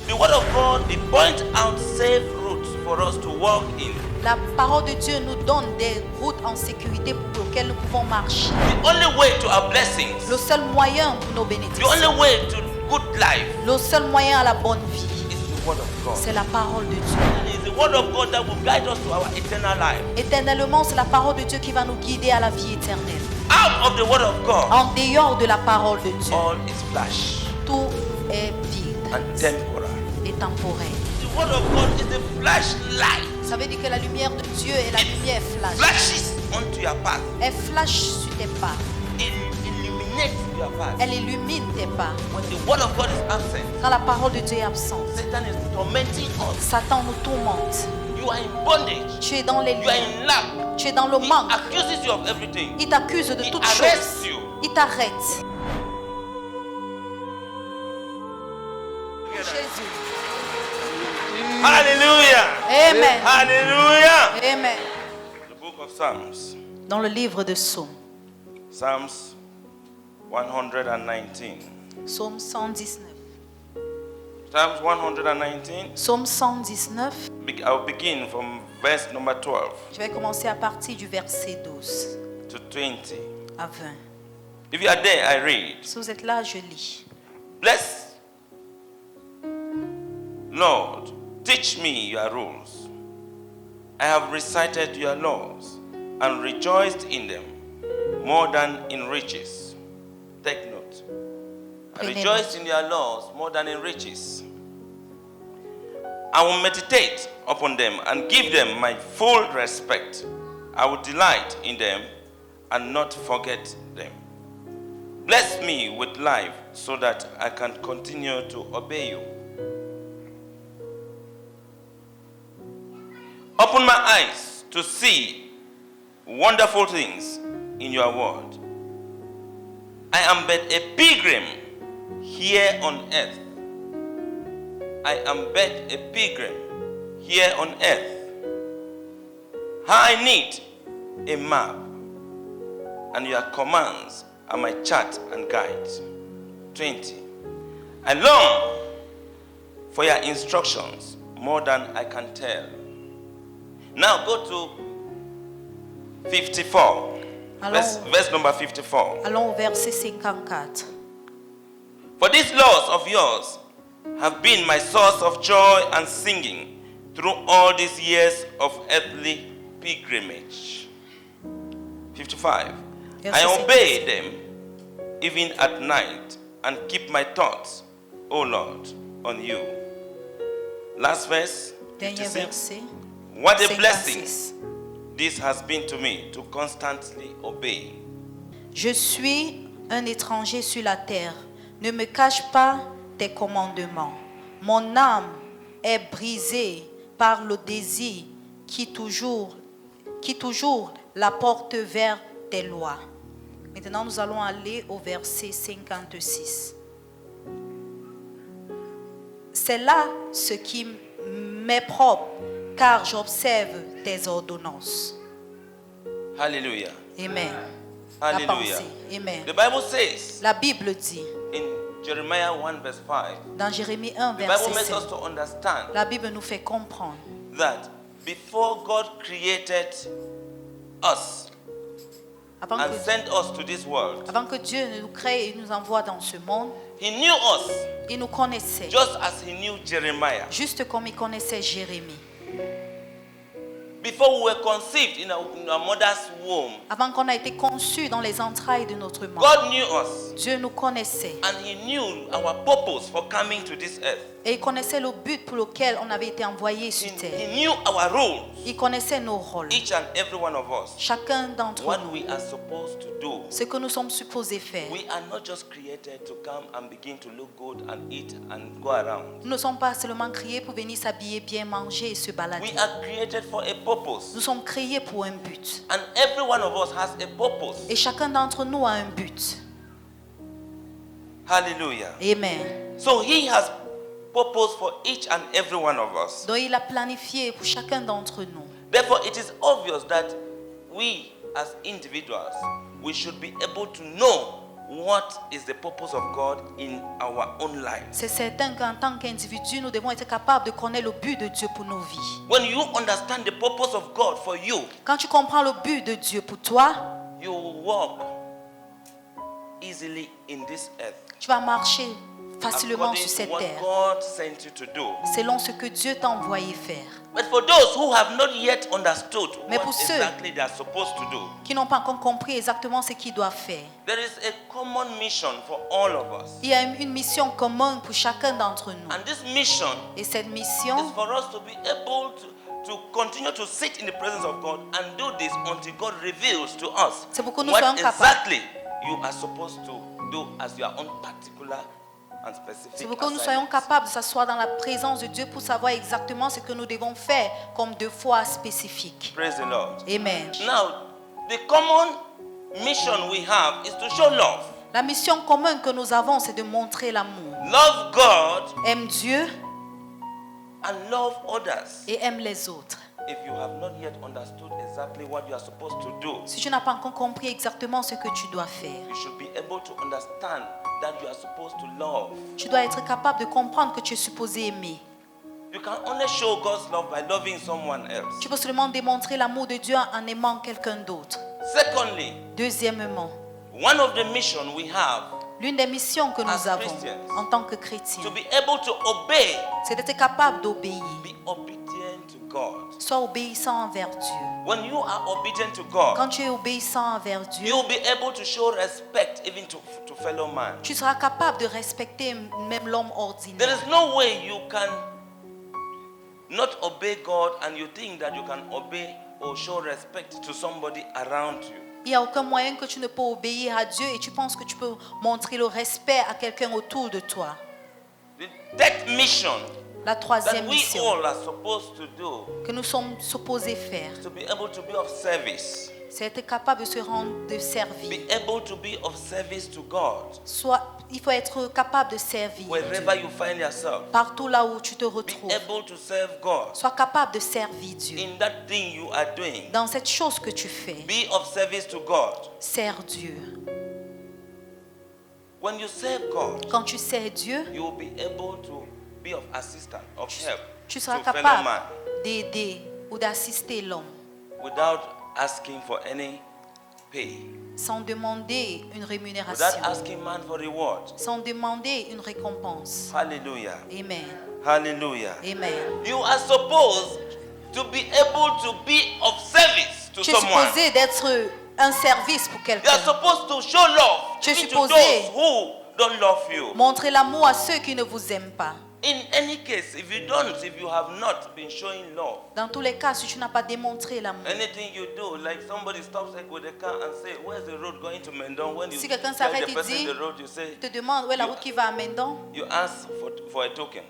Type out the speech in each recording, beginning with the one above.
The word of God, it points out safe routes for us to walk in. La parole de Dieu nous donne des routes en sécurité pour lesquelles nous pouvons marcher. The only way to our blessings, Le seul moyen pour nos the bénédictions, only way to good life le seul moyen à la bonne vie, is the word of God. c'est la parole de Dieu. And it's the word of God that will guide us to our eternal life. Éternellement, c'est la parole de Dieu qui va nous guider à la vie éternelle. Out of the word of God, En dehors de la parole de Dieu, all is flesh tout est vide and temporal. et temporel. The word of God is the flashlight. Ça veut dire que la lumière de Dieu est la lumière flash. Flashes onto your path. Elle flash sur tes pas. It illuminates your path. Elle illumine tes pas. When the word of God is absent, Quand la parole de Dieu est absente, Satan is tormenting us. Satan nous tourmente. You are in bondage. Tu es dans les You are liens. in lack. Tu es dans le He manque. accuses you of everything. Il t'accuse de He toutes arrests choses. you. Il t'arrête. Jésus. Hallelujah. Amen. Hallelujah. Amen. The book of Psalms. Dans le livre de Psaume, Psalms 119. Psaume 119. Psalms 119. Psaume 119. I'll begin from verse number 12 Je vais commencer à partir du verset 12 to 20. à 20. If you are there, I read. Si vous êtes là, je lis. Bless, Lord, teach me your rules. I have recited your laws and rejoiced in them more than in riches. Take note. I Prenez rejoiced in your laws more than in riches. I will meditate upon them and give them my full respect. I will delight in them and not forget them. Bless me with life so that I can continue to obey you. Open my eyes to see wonderful things in your word. I am but a pilgrim here on earth. I am but a pilgrim here on earth. I need a map, and your commands are my chart and guide. 20. I long for your instructions more than I can tell. Now go to 54. Verse number 54. Allons au verset 54. For these laws of yours have been my source of joy and singing through all these years of earthly pilgrimage. 55. I obey them even at night and keep my thoughts, O Lord, on you. Last verse. Dernier 56. verset. What a 56. blessing this has been to me to constantly obey. Je suis un étranger sur la terre. Ne me cache pas tes commandements. Mon âme est brisée par le désir qui toujours la porte vers tes lois. Maintenant, nous allons aller au verset 56. C'est là ce qui m'est propre, car j'observe tes ordonnances. Hallelujah. Amen. Hallelujah. La pensée. Amen. The Bible says La Bible dit, in Jeremiah 1 verse 5, dans Jérémie 1, the Bible verset makes 7, us to understand la Bible nous fait comprendre that before God created us avant and que, sent us to this world, avant que Dieu nous crée et nous envoie dans ce monde, He knew us il nous connaissait, just as He knew Jeremiah. juste comme il connaissait Jérémie. Before we were conceived in our mother's womb, Avant qu'on ait été conçus dans les entrailles de notre monde, God knew us Dieu nous connaissait and He knew our purpose for coming to this earth. et il connaissait le but pour lequel on avait été envoyé sur He terre. knew our rules, Il connaissait nos rôles, each and every one of us, chacun d'entre what nous, we are supposed to do. ce que nous sommes supposés faire. We are not just created to come and begin to look good and eat and go around. Nous ne sommes pas seulement créés pour venir s'habiller, bien manger et se balader. We are created for a purpose. Nous sommes créés pour un but. And every one of us has a purpose. Et chacun d'entre nous a un but. Hallelujah. Amen. So He has purpose for each and every one of us. Donc il a planifié pour chacun d'entre nous. Therefore, it is obvious that we as individuals, we should be able to know what is the purpose of God in our own lives. C'est certain qu'en tant qu'individu, nous devons être capables de connaître le but de Dieu pour nos vies. When you understand the purpose of God for you, Quand tu comprends le but de Dieu pour toi, you will walk easily in this earth. tu vas marcher facilement According sur to cette what terre, God sent you to do. selon ce que Dieu t'a envoyé faire. But for those who have not yet understood Mais what pour ceux exactly they are supposed to do, qui n'ont pas encore compris exactement ce qu'ils doivent faire, there is a common mission for all of us. il y a une mission commune pour chacun d'entre nous. And this mission Et cette is mission, for us to be able to continue to sit in the presence of God and do this until God reveals to us C'est pour que nous what soyons capables. exactly you are supposed to do as your own particular and specific c'est pour que nous soyons assignment. capables de s'asseoir dans la présence de Dieu pour savoir exactement ce que nous devons faire comme devoir spécifique. Praise the Lord. Amen. Now, the common mission we have is to show love. La mission commune que nous avons, c'est de montrer l'amour. Love God Aime Dieu and love others. et aime les autres. If you have not yet understood exactly what you are supposed to do, Si tu n'as pas encore compris exactement ce que tu dois faire, you should be able to understand that you are supposed to love. tu dois être capable de comprendre que tu es supposé aimer. You can only show God's love by loving someone else. Tu peux seulement démontrer l'amour de Dieu en aimant quelqu'un d'autre. Secondly, Deuxièmement, one of the missions we have l'une des missions que nous As avons Christians, en tant que chrétiens, to be able to obey, c'est d'être capable d'obéir. be obedient to God. Sois obéissant envers Dieu. When you are obedient to God, Quand tu es obéissant envers Dieu, you will be able to show respect even to fellow man. tu seras capable de respecter même l'homme There ordinaire. is no way you can not obey God and you think that you can obey or show respect to somebody around you. Il n'y a aucun moyen que tu ne peux obéir à Dieu et tu penses que tu peux montrer le respect à quelqu'un autour de toi. The third mission La that troisième we mission all are supposed to do que nous sommes supposés faire, is to be able to be of service. c'est être capable de se rendre, de servir. Be able to be of service to God. Il faut être capable de servir Wherever Dieu. you find yourself, Partout là où tu te be retrouves, able to serve God. sois capable de servir Dieu. In that thing you are doing, Dans cette chose que tu fais, be of service to God. sers Dieu. When you serve God, Quand tu sers Dieu, you will be able to be of assistance, of help tu seras to fellow capable man d'aider ou d'assister l'homme without asking for any pay, sans demander une without rémunération, asking man for reward. sans demander une récompense. Hallelujah. Amen. Hallelujah. Amen. You are supposed to be able to be of service to Tu es someone. supposé d'être un service pour You are quelqu'un. supposed to show love Tu es even to supposé those who don't love you. Montrer l'amour à ceux qui ne vous aiment pas. In any case, if you have not been showing love, Dans tous les cas, si tu n'as pas démontré l'amour, anything you do, like somebody stops like with a car and say, "Where's the road going to Mendon?" When you Si quelqu'un tell s'arrête the et person dit- the road, you say, il te demande où est la route qui va à Mendon you ask for a token.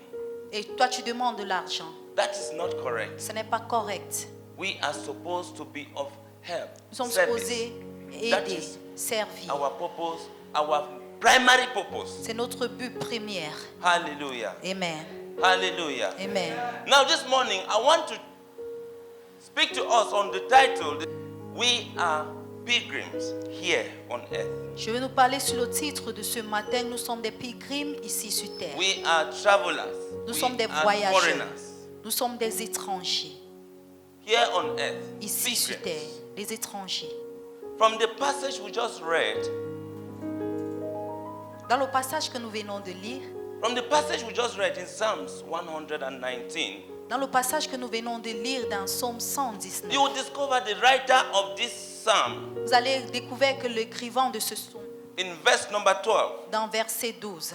et toi tu demandes de l'argent. That is not correct. Ce n'est pas correct. We are supposed to be of help, Nous sommes service. supposés That aider, is servir. our purpose, our primary purpose. C'est notre but premier. Hallelujah. Amen. Hallelujah. Amen. Now this morning, I want to speak to us on the title, "We are pilgrims here on earth." Je vais nous parler sur le titre de ce matin. Nous sommes des pilgrims ici sur terre. We are travelers. Nous We sommes des are voyageurs. foreigners Nous sommes des étrangers here on earth. ici sur Pilgrims. terre. Les étrangers. From the passage we just read, Dans le passage que nous venons de lire, from the passage we just read in Psalms 119, dans le passage que nous venons de lire dans Psaume 119, you will discover the writer of this psalm vous allez découvrir que l'écrivain de ce psaume, in verse number 12, dans verset 12,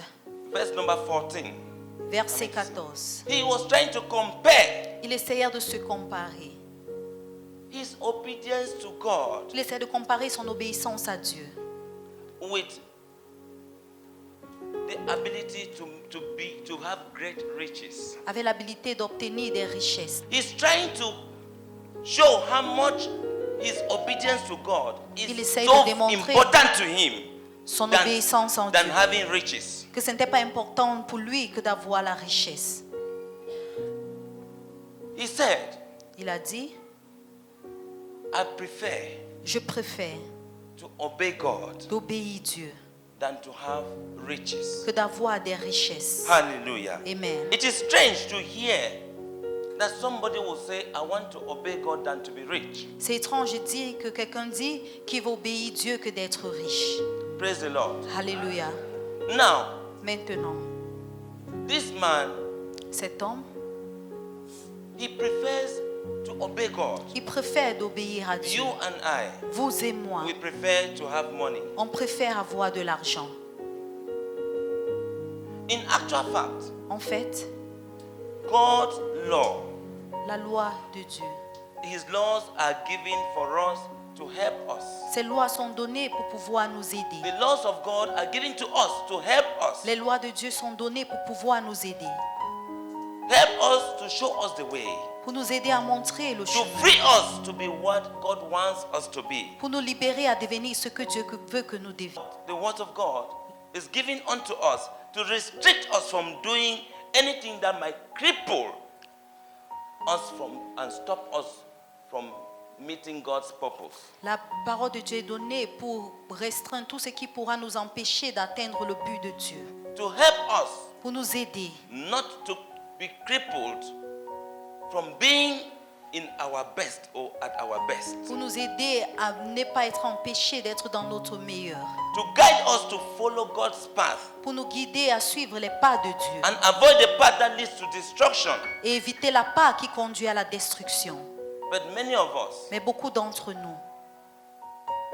verse number 14. verset 14, He was trying to compare il essayait de se comparer. his obedience to God Il essayait de comparer son obéissance à Dieu with the ability to have great riches. avec l'habilité d'obtenir des richesses. He's trying to show how much his obedience to God Il is essaye so de démontrer important to him Son than, obéissance en than Dieu. having riches. Que ce n'était pas important pour lui que d'avoir la richesse. He said, Il a dit, I prefer je préfère to obey God d'obéir Dieu than to have riches. que d'avoir des richesses. Hallelujah. Amen. It is strange to hear that somebody will say, I want to obey God than to be rich. C'est étrange de dire que quelqu'un dit qu'il va obéir Dieu que d'être riche. Praise the Lord. Alléluia. Now, Maintenant, this man, cet homme, he prefers to obey God. il préfère d'obéir à Dieu. You and I, Vous et moi, we prefer to have money. on préfère avoir de l'argent. In actual fact, En fait, God's law, la loi de Dieu, His laws are given for us to help us. ces lois sont données pour pouvoir nous aider. The laws of God are given to us to help us. Les lois de Dieu sont données pour pouvoir nous aider. Help us to show us the way. Pour nous aider à montrer le To chemin. free us to be what God wants us to be. Pour nous libérer à devenir ce que Dieu veut que nous devenions. The word of God is given unto us to restrict us from doing anything that might cripple us from and stop us from meeting God's purpose. La parole de Dieu est donnée pour restreindre tout ce qui pourra nous empêcher d'atteindre le but de Dieu. To help us Pour nous aider not to be crippled from being in our best or at our best. pour nous aider à ne pas être empêchés d'être dans notre meilleur, To guide us to follow God's path pour nous guider à suivre les pas de Dieu and avoid the path that leads to destruction. et éviter la pas qui conduit à la destruction. But many of us, Mais beaucoup d'entre nous,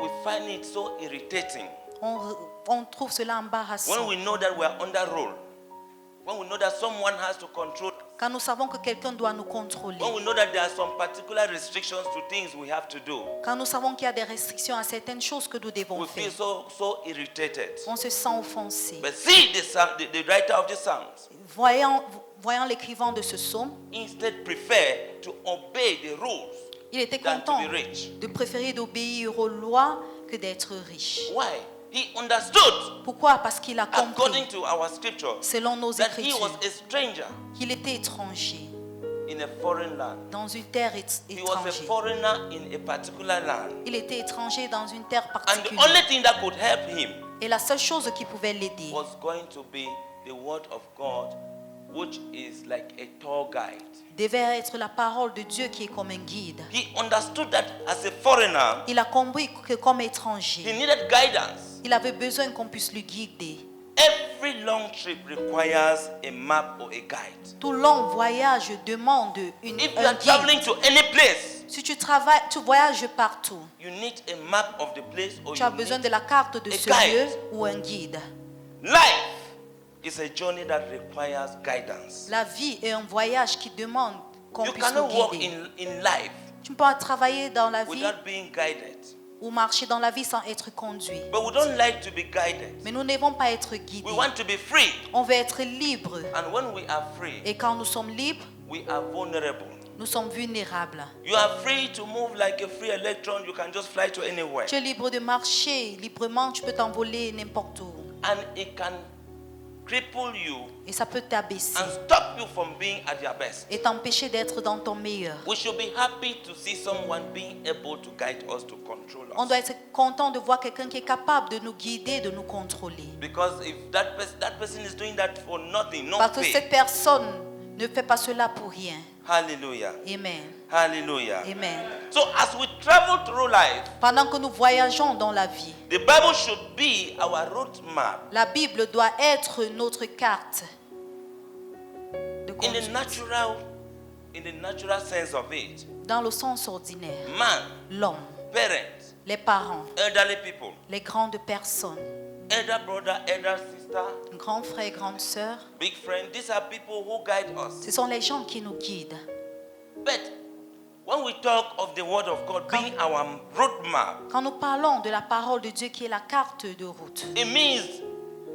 we find it so irritating on trouve cela embarrassant. when we know that we are under rule, when we know that someone has to control, Quand nous savons que quelqu'un doit nous contrôler, when we know that there are some particular restrictions to things we have to do, quand nous savons qu'il y a des restrictions à certaines choses que nous devons we feel faire, so irritated. on se sent offensé. But see the writer of the Psalms Voyant l'écrivain de ce psaume, instead prefer to obey the rules il était than to content be rich. de préférer d'obéir aux lois que d'être riche. Why? He understood, Pourquoi? Parce qu'il a according compris, to our scripture, selon nos that he écritures, was a stranger qu'il était étranger in a foreign land. dans une terre He was a étrangère. foreigner in a particular land. Il était étranger dans une terre And the particulière. only thing that could help him Et la seule chose qui pouvait l'aider, was going to be the word of God, which is like a tour guide. devait être la parole de Dieu qui est comme un guide. He understood that as a foreigner, Il a compris que comme he étranger, needed guidance. il avait besoin qu'on puisse le guider. Every long trip requires a map or a guide. Tout long voyage demande If you un are guide. traveling to any place, Si tu voyages partout, you need a map of the place or tu as you besoin need de la carte de a ce guide. lieu ou un guide. life is a journey that requires guidance. La vie est un voyage qui demande qu'on You puisse nous cannot walk guider. in life Tu ne peux pas travailler dans la vie without being guided. ou marcher dans la vie sans être conduit. But we don't like to be guided. Mais nous ne devons pas être We guidés. want to be free. On veut être libre. And when we are free, Et quand nous sommes libres, we are vulnerable. nous sommes vulnérables. You are free to move like a free electron. You can just fly to anywhere. Tu es libre de marcher librement, tu peux t'envoler n'importe où. And it can cripple you Et ça peut t'abaisser and stop you from being at your best. et t'empêcher d'être dans ton meilleur. We should be happy to see someone being able to guide us, to control On us. doit être content de voir quelqu'un qui est capable de nous guider, de nous contrôler. Because if that person is doing that for nothing, no Parce que pay. cette personne ne fait pas cela pour rien. Hallelujah. Amen. Hallelujah. Amen. So as we travel through life, Pendant que nous voyageons dans la vie, the Bible should be our route map. la Bible doit être notre carte de In the conduite. in the natural sense of it, Dans le sens ordinaire, man, l'homme, parents, les parents, elderly people, les grandes personnes, elder brother, elder sister, grands frères, grandes sœurs, big friend, these are people who guide us. ce sont les gens qui nous guident. But when we talk of the word of God being our route map, Quand nous parlons de la parole de Dieu qui est la carte de route, it means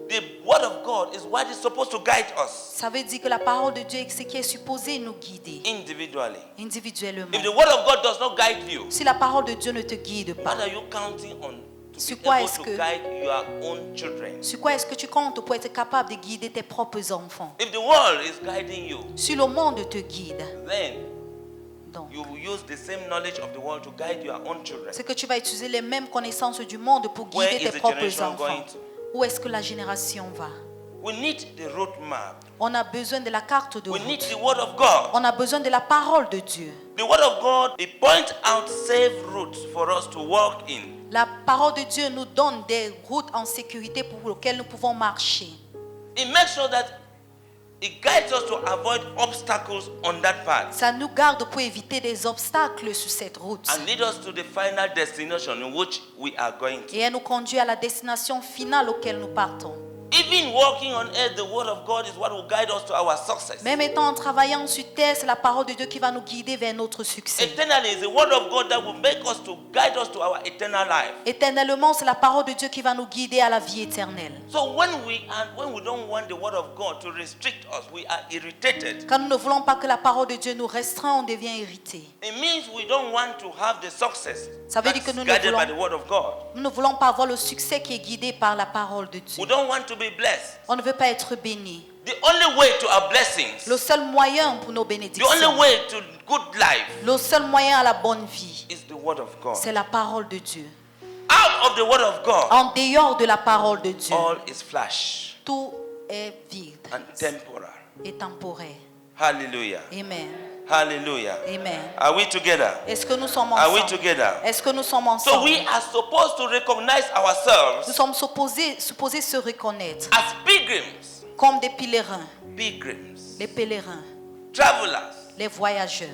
the word of God is what is supposed to guide us ça veut dire que la parole de Dieu est ce qui est supposé nous guider individually. individuellement. If the word of God does not guide you, Si la parole de Dieu ne te guide what pas, are you counting on to Sur be quoi able est-ce to que- guide your own children? sur quoi est-ce que tu comptes pour être capable de guider tes propres enfants? If the world is guiding you, Si le monde te guide, then donc, you will use the same knowledge of the world to guide your own children. c'est que tu vas utiliser les mêmes connaissances du monde pour Where guider is tes the propres generation enfants. going to? Où est-ce que la génération va? We need the roadmap. On a besoin de la carte de We need route. the word of God. On a besoin de la parole de Dieu. The word of God, it points out safe routes for us to walk in. La parole de Dieu nous donne des routes en sécurité pour lesquelles nous pouvons marcher. It makes sure that it guides us to avoid obstacles on that path Ça nous garde pour éviter des obstacles sur cette route. and lead us to the final destination in which we are going to. Et elle nous conduit à la destination finale auquel nous partons. Even walking on earth, the word of God is what will guide us to our success. Même étant en travaillant sur terre, c'est la parole de Dieu qui va nous guider vers notre succès. Eternally is the word of God that will make us to guide us to our eternal life. Éternellement, c'est la parole de Dieu qui va nous guider à la vie éternelle. So when we don't want the word of God to restrict us, we are irritated. Quand nous ne voulons pas que la parole de Dieu nous restreint, on devient irrité. It means we don't want to have the success Ça veut that's dire que nous ne guided by voulons- the word of God. Nous ne voulons pas avoir le succès qui est guidé par la parole de Dieu. We don't want to be blessed. On ne veut pas être béni. The only way to our blessings, Le seul moyen pour nos the bénédictions, only way to good life le seul moyen à la bonne vie, is the word of God. c'est la parole de Dieu. Out of the word of God, En dehors de la parole de Dieu, all is flesh tout est vide and temporal. et temporaire. Hallelujah. Amen. Hallelujah. Amen. Are we together? Est-ce que nous sommes Are we ensemble? together? Est-ce que nous sommes So ensemble? we are supposed to recognize Nous ourselves sommes supposés se reconnaître as pilgrims, comme des pèlerins, pilgrims, les pèlerins, travelers, les voyageurs,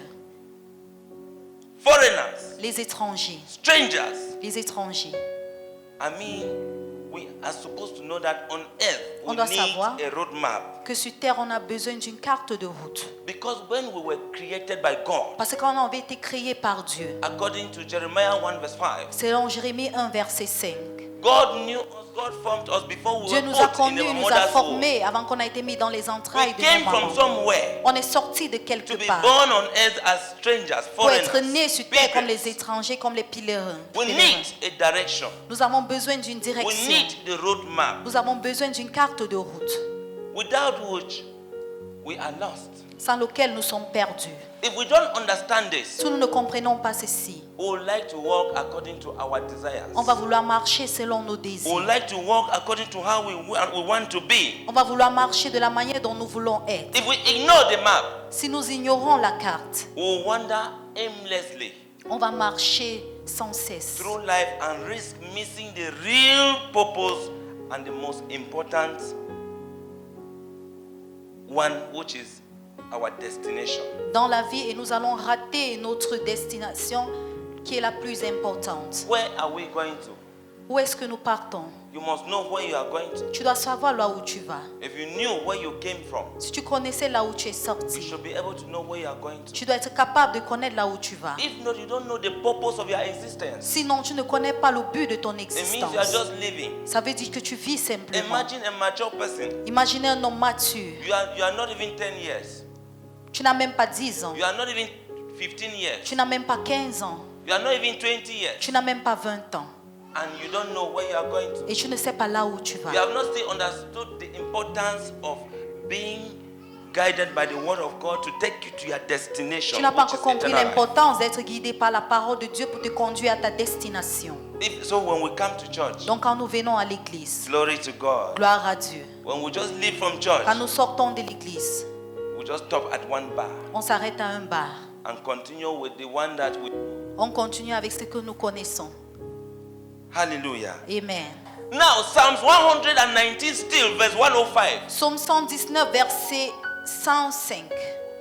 foreigners, les étrangers, strangers. les étrangers. I mean, we are supposed to know that on earth we On doit need savoir a roadmap. Que sur terre, on a besoin d'une carte de route. Because when we were created by God, Parce que quand on avait été créé par Dieu, according to Jeremiah 1 verse 5, selon Jérémie 1, verset 5, God knew us, God formed us before we Dieu were nous a put in connus, our nous a mother's womb. formés avant qu'on ait été mis dans les We entrailles de came nos from mamans. somewhere On est sorti de to quelque be part born on earth as strangers, pour être foreigners, nés sur terre comme pilgrims. les étrangers, comme les pèlerins. We need a direction. Nous avons besoin d'une We direction. need the roadmap, Nous avons besoin d'une carte de route, without which we are lost. sans laquelle nous sommes perdus. If we don't understand this, Si nous ne comprenons pas ceci, we would like to walk according to our desires. on va vouloir marcher selon nos We would désirs. like to walk according to how we want to be. On va vouloir marcher de la manière dont nous voulons être. If we ignore the map, Si nous ignorons la carte, we will wander aimlessly on va marcher sans cesse through life and risk missing the real purpose and the most important one, which is our destination. dans la vie et nous allons rater notre destination qui est la plus importante. Where are we going to? Où est-ce que nous partons? You must know where you are going to. Tu dois savoir là où tu vas. If you knew where you came from, Si tu connaissais là où tu es you sorti, should be able to know where you are going to. tu dois être capable de connaître là où tu vas. If not, you don't know the purpose of your existence. Sinon, tu ne connais pas le but de ton It means you are existence. just living. Ça veut dire que tu vis simplement. Imagine a mature person. Imaginez un homme mature. You are not even 10 years. Tu n'as même pas 10 ans. You are not even 15 years. Tu n'as même pas 15 ans. You are not even 20 years. Tu n'as même pas 20 ans. And you don't know where you are going to. Et tu ne sais pas là où tu vas. You have not still understood the importance of being guided by the word of God to take you to your destination. Tu n'as pas which encore is compris eternal life. l'importance d'être guidé par la parole de Dieu pour te conduire à ta destination. So when we come to church, Donc quand nous venons à l'église, glory to God. gloire à Dieu. When we just leave from church, Quand nous sortons de l'église, we just stop at one bar on s'arrête à un bar. and continue with the one that we. On continue avec ce que nous connaissons. Hallelujah. Amen. Now, Psalms 119 still, verse 105. Psaume 119, verset 105.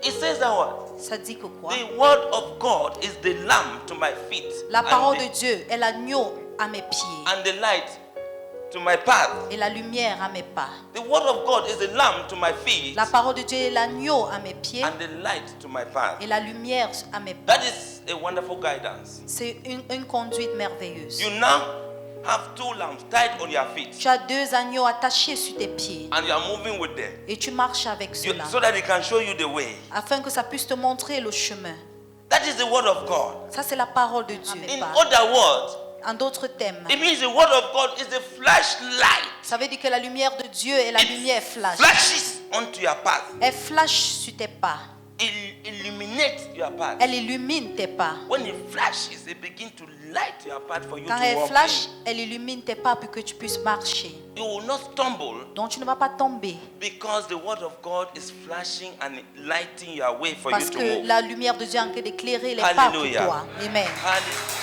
It says that what? Ça dit que quoi? The word of God is the lamp to my feet La parole and de Dieu est l'agneau à mes pieds and the light to my path. et la lumière à mes pas. The word of God is the lamp to my feet La parole de Dieu est l'agneau à mes pieds and the light to my path. et la lumière à mes pas. That is a wonderful guidance. C'est une conduite merveilleuse. You now have two lamps tied on your feet Tu as deux agneaux attachés sur tes pieds and you are moving with them et tu marches avec cela so that it can show you the way. afin que ça puisse te montrer le chemin. That is the word of God. Ça, c'est la parole de Dieu. In other words, En d'autres termes, it means the word of God is the flashlight. ça veut dire que la lumière de Dieu est la lumière flash. Flashes onto your path. Elle flash sur tes pas. illuminates your path. Elle illumine tes pas. When it flashes, it begins to light your path for you Quand to elle walk flash, in. elle illumine tes pas pour que tu puisses marcher. You will not stumble Donc tu ne vas pas tomber. because the word of God is flashing and lighting your way for Parce you to que move. la lumière de Dieu est en train d'éclairer les pas pour Hallelujah. toi. Amen. Hallelujah.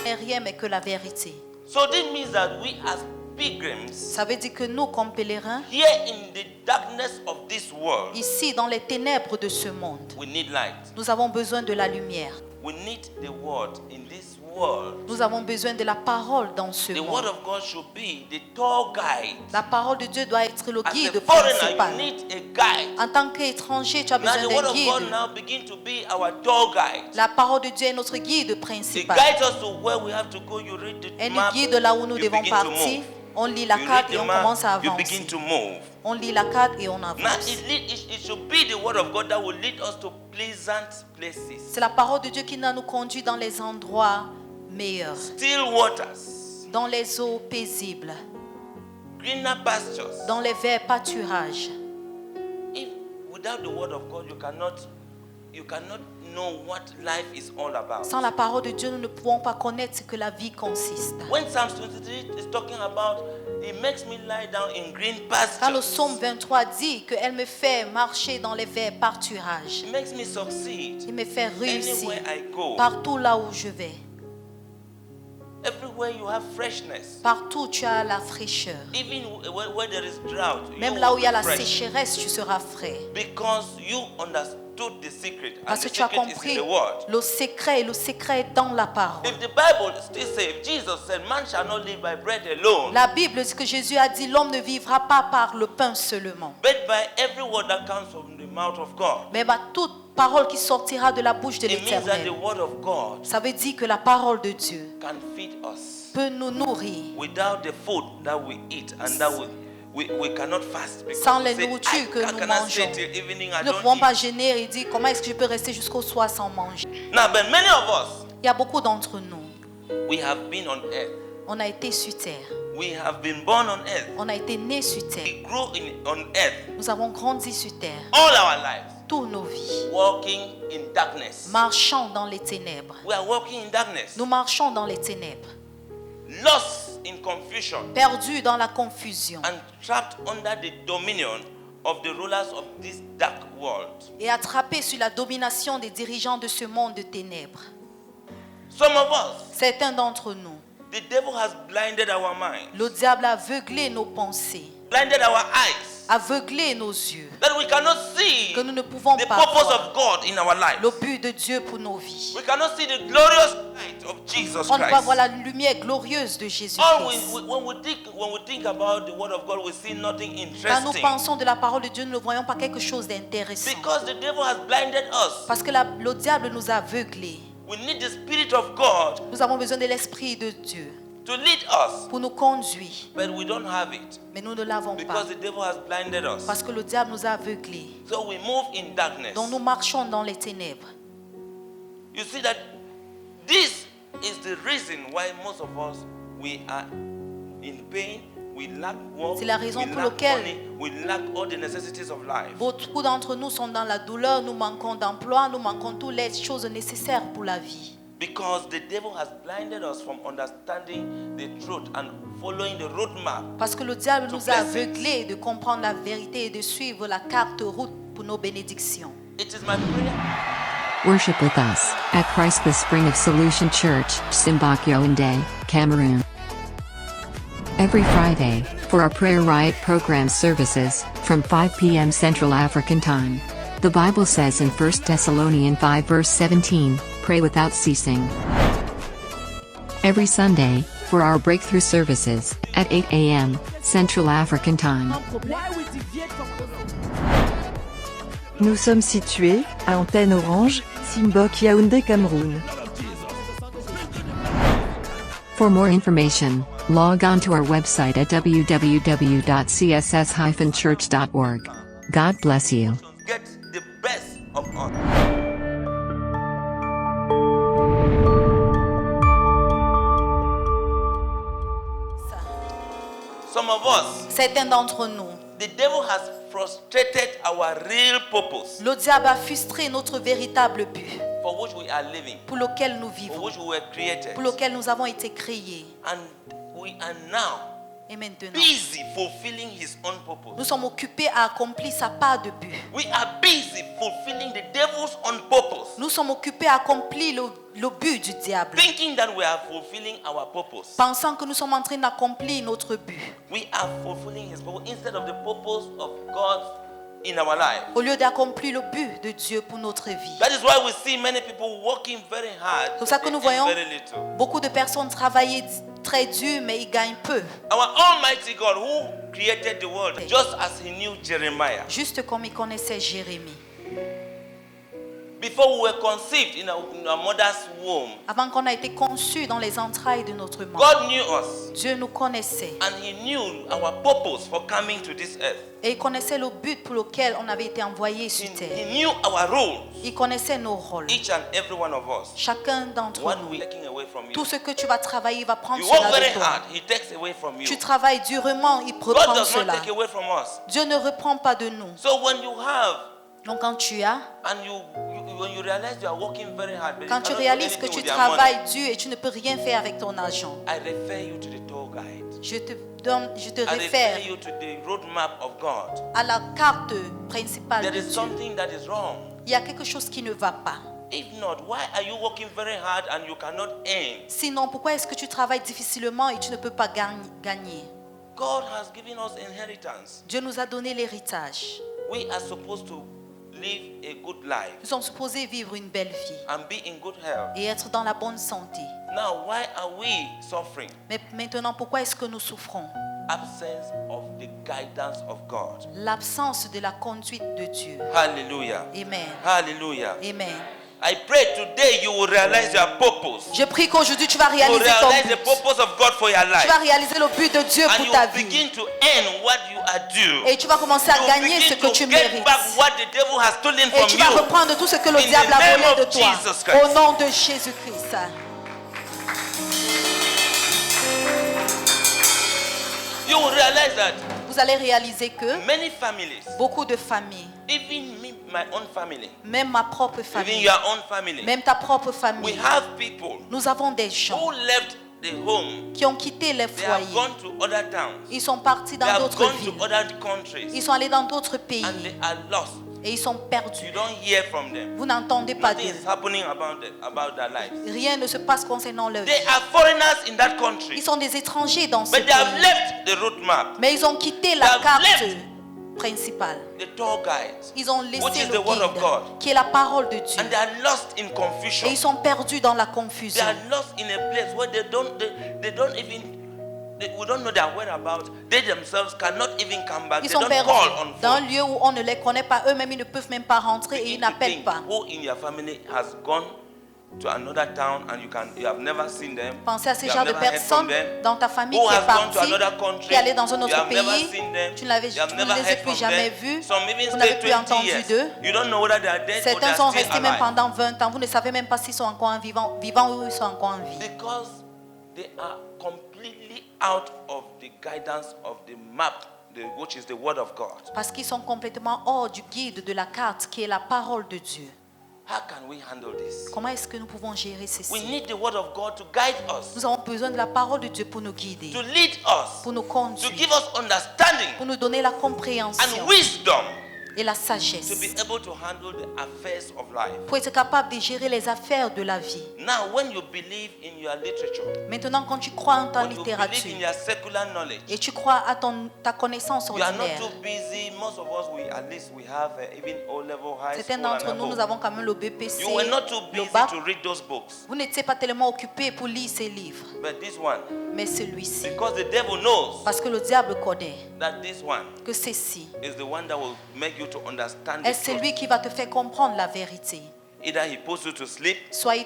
Et rien mais que la vérité. So this means that we as pilgrims Ça veut dire que nous, comme pèlerins, here in the darkness of this world, ici dans les ténèbres de ce monde, we need light. nous avons besoin de la lumière. We need the word in this world. Nous avons besoin de la parole dans ce The word monde. of God should be the tour guide. La parole de Dieu doit être le As a guide foreigner, you principal. need a guide. En tant qu'étranger, tu as Now besoin the word d'un of God guide. now begin to be our tour guide. La parole de Dieu est notre guide It principal. guides us to where we have to go. You read the Elle nous map, guide là où nous you devons begin to partir. move. On lit la You carte read et the on map, commence à you avancer. begin to move. On lit la carte et on Now avance. it should be the word of God that will lead us to pleasant places. C'est la parole de Dieu qui nous conduit dans les endroits meilleurs, Still waters, dans les eaux paisibles, greener pastures. dans les verts pâturages. If without the word of God, you cannot know what life is all about. Sans la parole de Dieu, nous ne pouvons pas connaître ce que la vie consiste. When Psalm 23 is talking about, it makes me lie down in green Quand le pastures. psaume 23 dit qu'elle me fait marcher dans les verts pâturages, It makes me succeed. il me fait réussir Anywhere I go, partout là où je vais. everywhere you have freshness. Partout tu as la fraîcheur. Even where there is drought, Même you là où will il y a be la fresh. sécheresse, tu seras frais. Because you understood the secret, and Parce the que tu as secret is in compris the word. le secret, et le secret est dans la parole. If the Bible still says, if Jesus said, man shall not live by bread alone, La Bible dit que Jésus a dit l'homme ne vivra pas par le pain seulement, but by every word that comes from the mouth of God. mais par toute parole qui sortira de la bouche de It means that the l'Éternel. word of God Ça veut dire que la parole de Dieu can feed us. peut nous nourrir. Without the food that we eat and that we cannot fast because Sans we les say, nourritures que how nous can I stay mangeons. till evening? I Nous ne don't pouvons pas eat. gêner et dire comment est-ce que je peux rester jusqu'au soir sans manger. Now, but many of us, Il y a beaucoup d'entre nous, we have been on earth. on a été sur terre, We have been born on earth. on a été nés sur terre, We grew on earth nous avons grandi sur terre, all our lives, toutes nos vies, walking in darkness. marchant dans les ténèbres. We are walking in darkness, Nous marchons dans les ténèbres, lost in confusion, perdus dans la confusion and trapped under the dominion of the rulers of this dark world. et attrapés sur la domination des dirigeants de ce monde de ténèbres. Some of us, Certains d'entre nous, the devil has blinded our mind, le diable a aveuglé nos pensées, blinded our eyes, aveuglé nos yeux, that we cannot see que nous ne pouvons the pas purpose voir of God in our lives. le but de Dieu pour nos vies. We cannot see the glorious light of Jesus On ne peut pas voir Christ. la lumière glorieuse de When Jésus-Christ. we think about the word of God, we see nothing Quand nous interesting. pensons de la parole de Dieu, nous ne voyons pas quelque chose d'intéressant. Because the devil has blinded us. Parce que le diable nous a aveuglés. We need the Spirit of God Nous avons besoin de l'Esprit de Dieu to lead us. pour nous conduire. But we don't have it Mais nous ne l'avons pas. because the devil has blinded us. Parce que le diable nous a aveuglés. So we move in darkness. Donc nous marchons dans les ténèbres. You see that this is the reason why most of us, we are in pain, we lack work, C'est la raison we pour lack laquelle money, we lack all the necessities of life. Beaucoup d'entre nous sont dans la douleur, nous manquons d'emploi, nous manquons toutes les choses nécessaires pour la vie. Because the devil has blinded us from understanding the truth and following the roadmap. Parce que le diable To nous a blessings. aveuglés de comprendre la vérité et de suivre la carte route pour nos bénédictions. It is my prayer. Worship with us at Christ the Spring of Solution Church, Simbak Yaoundé, Cameroon. Every Friday, for our Prayer Riot program services, from 5 p.m. Central African Time. The Bible says in 1 Thessalonians 5 verse 17, pray without ceasing. Every Sunday, for our breakthrough services, at 8 a.m. Central African Time. Nous sommes situés, à Antenne Orange, Simbok Yaoundé Cameroun. For more information, log on to our website at www.css-church.org. God bless you. Get the best of us. Some of us, Certains d'entre nous, the devil has frustrated our real purpose Le diable a frustré notre véritable but for which we are living, pour lequel nous for vivons, which we were created. pour lequel nous avons été créés. And we are now Et maintenant, busy fulfilling his own purpose. nous sommes occupés à accomplir sa part de but. We are busy fulfilling the devil's own purpose, Nous sommes occupés à accomplir le but du diable, thinking that we are fulfilling our purpose. pensant que nous sommes en train d'accomplir notre but. We are fulfilling his purpose instead of the purpose of God in our life. Au lieu d'accomplir le but de Dieu pour notre vie. That is why we see many people working very hard C'est pour ça que nous and voyons very little. beaucoup de personnes travailler très dur, mais ils gagnent peu. Our Almighty God who created the world, just as he knew Jeremiah, Juste comme il connaissait Jérémie. before we were conceived in our mother's womb, Avant qu'on ait été conçus dans les entrailles de notre mère, God knew us Dieu nous connaissait. and he knew our purpose for coming to this earth. Et il connaissait le but pour lequel on avait été envoyé sur He terre. knew our roles, Il connaissait nos rôles. each and every one of us. Chacun d'entre What nous. we taking away from Tout you. ce que tu vas travailler, il va prendre You work cela very de toi. hard, he takes away from you. Tu travailles durement, il God reprend does not cela. take away from us. Dieu ne reprend pas de nous. So when you have Donc quand tu as, and when you realize you are working very hard, but quand you tu cannot do réalises que anything tu with your money, travailles dur et tu ne peux rien faire avec ton argent, I refer you to the tour guide. je te I réfère refer you to the roadmap of God. à la carte principale There de is Dieu. something that is wrong. Il y a quelque chose qui ne va pas. If not, why are you working very hard and you cannot earn? Sinon, pourquoi est-ce que tu travailles difficilement et tu ne peux pas gagner? God has given us inheritance. Dieu nous a donné l'héritage. We are supposed to live a good life Nous sommes supposés vivre une belle vie and be in good health. et être dans la bonne santé. Now, why are we suffering? Mais maintenant, pourquoi est-ce que nous souffrons? Absence of the guidance of God. L'absence de la conduite de Dieu. Hallelujah. Amen. Hallelujah. Amen. I pray today you will realize your purpose. Je prie qu'aujourd'hui tu vas You réaliser ton realize the but. purpose of God for your Tu life. vas réaliser le but de Dieu And pour you ta will vie. begin to earn what you are due. Et tu vas commencer à You gagner ce begin que to tu get mérites. back what the devil has stolen Et from tu vas you. reprendre tout ce que le In diable the a name volé de of toi. Jesus Christ. Au nom de Jésus-Christ. You will realize that Vous allez réaliser que many families, beaucoup de familles, even me, my own family, même ma propre even famille, your own family, même ta propre we famille, have people nous avons des gens who left the home. qui ont quitté les They have foyers. gone to other towns. Ils sont partis They dans have d'autres gone villes. to other countries. Ils sont allés dans d'autres And pays they are lost. et ils sont You perdus. don't hear from them. Vous n'entendez pas Nothing d'eux. is happening about their lives. Rien ne se passe concernant leur vie. They are foreigners in that country. Ils sont des étrangers dans ce But they have pays. left the roadmap, Mais ils ont quitté They la have carte left principale. the tour guide, Ils ont which laissé is le the word of guide, God. qui est la parole de Dieu. And they are lost in Et confusion. ils sont perdus dans la They confusion. are lost in a place where they don't even, we don't know their whereabouts. They themselves cannot even come back. Ils They sont don't perdus call on dans un phone. lieu où on ne les connaît pas. Eux-mêmes, ils ne peuvent même pas rentrer et ils Begin to n'appellent think pas. who in your family has gone to another town and you have never seen them. Pensez à ces You genres have de never heard from personnes them. dans ta famille Who qui est has gone to partie, another country? qui est allée dans un You autre have never pays. seen them. Tu ne You have never les as heard plus from jamais them. vus. Some even Vous n'avez stay plus 20 entendu years. d'eux. You don't know whether they are dead or they Certains are sont still restés même alive. pendant 20 ans. Vous ne savez même pas s'ils sont encore vivants ou ils sont encore en vie. Because they are completely out of the guidance of the map, which is the word of God. Parce qu'ils sont complètement hors du guide de la carte qui est la parole de Dieu. How can we handle this? Comment est-ce que nous pouvons gérer We ceci? need the word of God to guide us, Nous avons besoin de la parole de Dieu pour nous guider, to lead us, pour nous to conduire, give us understanding pour nous donner la compréhension and wisdom et la to sagesse, be able to handle the affairs of life. pour être capable de gérer les affaires de la vie. Now, when you believe in your literature, Maintenant, quand tu crois en ta when you believe in littérature your secular knowledge, et tu crois à ta connaissance you are not ordinaire, too busy. Most of us, at least we have even O-level, high certains school and d'entre nous, nous above. avons quand même le BPC, You were not too le busy bac. to read those books. Vous n'étiez pas tellement occupé pour lire ces livres, But this one, mais celui-ci, because the devil knows parce que le diable connaît that this one que ceci is the one that will make you to understand est the truth. celui qui va te faire comprendre la vérité. Either he puts you to sleep Soit il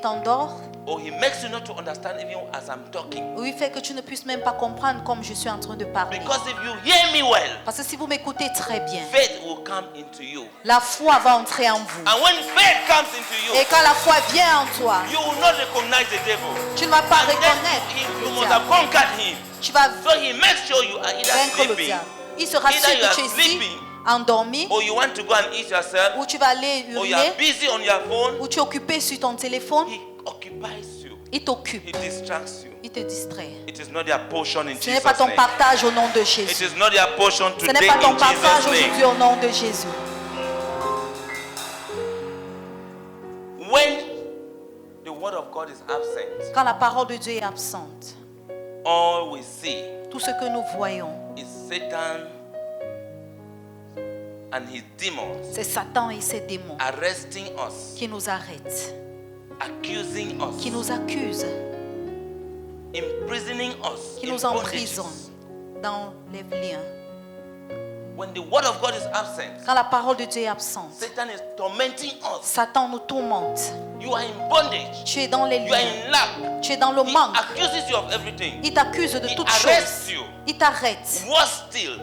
t'endort, or he makes you not to understand even as I'm talking. ou il fait que tu ne puisses même pas comprendre comme je suis en train de parler. Because if you hear me well, Parce que si vous m'écoutez très bien, faith will come into you. la foi va entrer en vous. And when faith comes into you, Et quand la foi vient en toi, you will not recognize the devil. tu ne vas pas And then reconnaître you le must have diable. conquered him. Tu vas So he makes sure you are either vaincre le sleeping diable. Il sera Either sûr you are que tu es ici, sleeping, endormi, or you want to go and eat yourself, ou tu vas aller or you are uriner, busy on your phone. ou tu es occupé sur ton téléphone. He occupies you. Il t'occupe, He distracts you. il te distrait. It is not their portion in Ce n'est pas Jesus' ton name. partage au nom de It Jésus. is not their portion Ce today n'est pas ton in partage Jesus' aujourd'hui name. au nom de Jésus. When the word of God is absent, Quand la parole de Dieu est absente, all we see tout ce que nous voyons, is Satan and his demons c'est Satan et ses démons arresting us, qui nous arrêtent, accusing qui us, nous accusent, imprisoning us qui in nous bondages. emprisonnent dans les liens. When the word of God is absent, Quand la parole de Dieu est absente, Satan is tormenting us. Satan nous tourmente. You are in bondage. Tu es dans les You are liens, in lack. tu es dans le He manque. accuses you of everything. Il t'accuse de He toutes arrests choses. you. Il t'arrête. Worse still,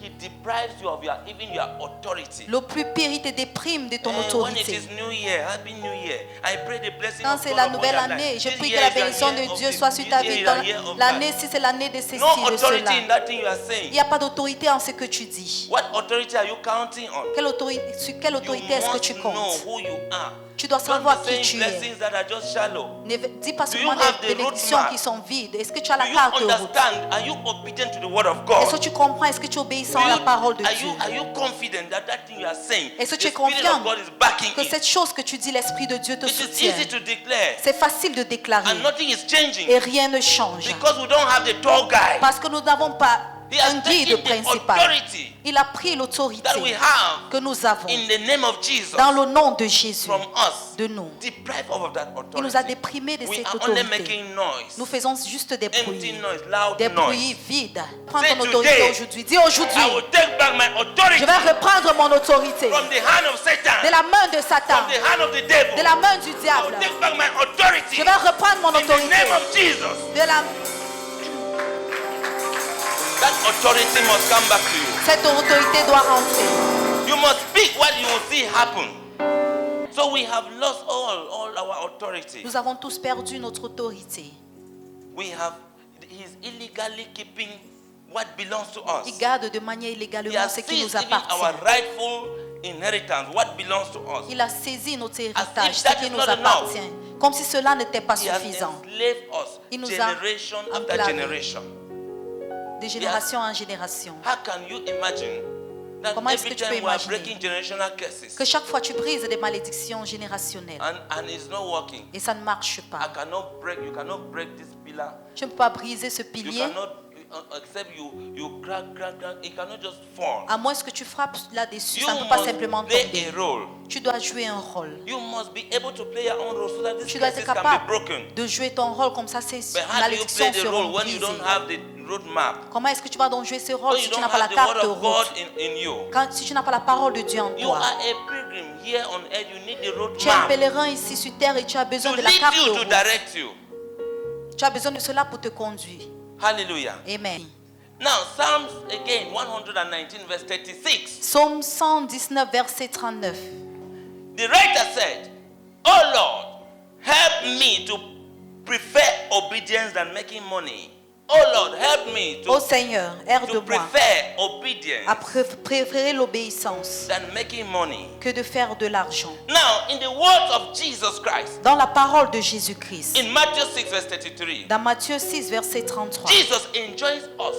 he deprives you of your even your authority. Le plus pire, il te déprime de ton When it autorité. is New Year, Happy New Year. I pray the blessing Quand of c'est God la upon nouvelle your année, life. je This prie que year la is your bénédiction year de of Dieu this. soit sur This ta year vie is dans your year of l'année, that. si c'est l'année de ceci, No de authority cela. in that thing you are Il saying. n'y a pas d'autorité en ce que tu dis. What authority are you counting on? Sur quelle autorité est-ce que tu You must know comptes? who you are. Tu dois Don't savoir be qui saying tu es. blessings that are just shallow. Ne dis pas Do seulement you have des the bénédictions roadmap? qui sont vides. Est-ce que tu as Do la you carte de route? understand? Are you obedient to the word of Est-ce que God? tu comprends? Est-ce que tu es obéissant Do à la you- parole de are Dieu? you confident that that thing you are saying, Est-ce que the tu es Spirit confiant of God is backing que it? cette chose que tu dis, l'Esprit de Dieu te It is soutient? easy to declare, C'est facile de déclarer and nothing is changing et rien ne change. because we don't have the tour guide. Parce que nous n'avons pas He has un guide taken the principal. authority Il a pris l'autorité that we have que nous avons in the name of Jesus dans le nom de Jésus from us, de nous. deprived of that Il nous a authority. déprimés de We cette are only autorité. making noise, Nous faisons juste des empty bruits. noise, loud Des bruits noise. vides. Prends Say ton autorité today, aujourd'hui. Dis aujourd'hui, I will take back my authority je vais reprendre mon autorité from the hand of Satan, de la main de Satan, from the hand of the devil. de la main du I will diable. take back my authority Je vais reprendre mon in the autorité name of Jesus. de la... That authority must come back to you. Cette autorité doit rentrer. You must speak what you will see happen. So we have lost all our authority. Nous avons tous perdu notre autorité. He's illegally keeping what belongs to us. Il garde de manière He illégalement has ce qui seized nous even our appartient. rightful inheritance, what belongs to us. Il a saisi notre As héritage, if ce that qui is nous not appartient. Comme si cela n'était pas He has suffisant. enslaved us, Il nous a generation after enclavés. generation. De génération en génération. How can you imagine that Comment est-ce every que tu peux time we are imaginer breaking generational curses Que chaque fois tu brises des malédictions générationnelles and it's not working? et ça ne marche You pas. cannot break this pillar. Tu ne peux pas briser ce You pilier cannot, except you crack. It cannot just fall. à moins que tu frappes là-dessus. You Ça ne peut pas must simplement play tomber. a role. Tu dois jouer un rôle. You must be able to play your own role so that these Tu dois curses être can be capable broken. de jouer ton rôle comme ça, ces But how do you play malédictions the role seront when you brisées. don't have the roadmap? Comment est-ce que tu vas donc jouer ce When rôle you si tu don't n'as pas la have the carte word de of God route in you? Si tu n'as pas la parole de Dieu en You toi. are a pilgrim here on earth. You need the Tu es un roadmap pèlerin ici sur terre et tu as besoin to de la lead carte de you, to route. direct you. Tu as besoin de cela pour te conduire. Hallelujah. Amen. Now, Psalms again, 119, verse 36. Psaume 119, verset 39. The writer said, "Oh Lord, help me to prefer obedience than making money. Oh Lord, help me Ô Seigneur, to aide-moi prefer obedience à préférer l'obéissance than making money." que de faire de l'argent. Now, in the words of Jesus Christ, Dans la parole de Jésus-Christ, in Matthew 6, verse 33, dans Matthieu 6, verset 33, Jesus enjoins us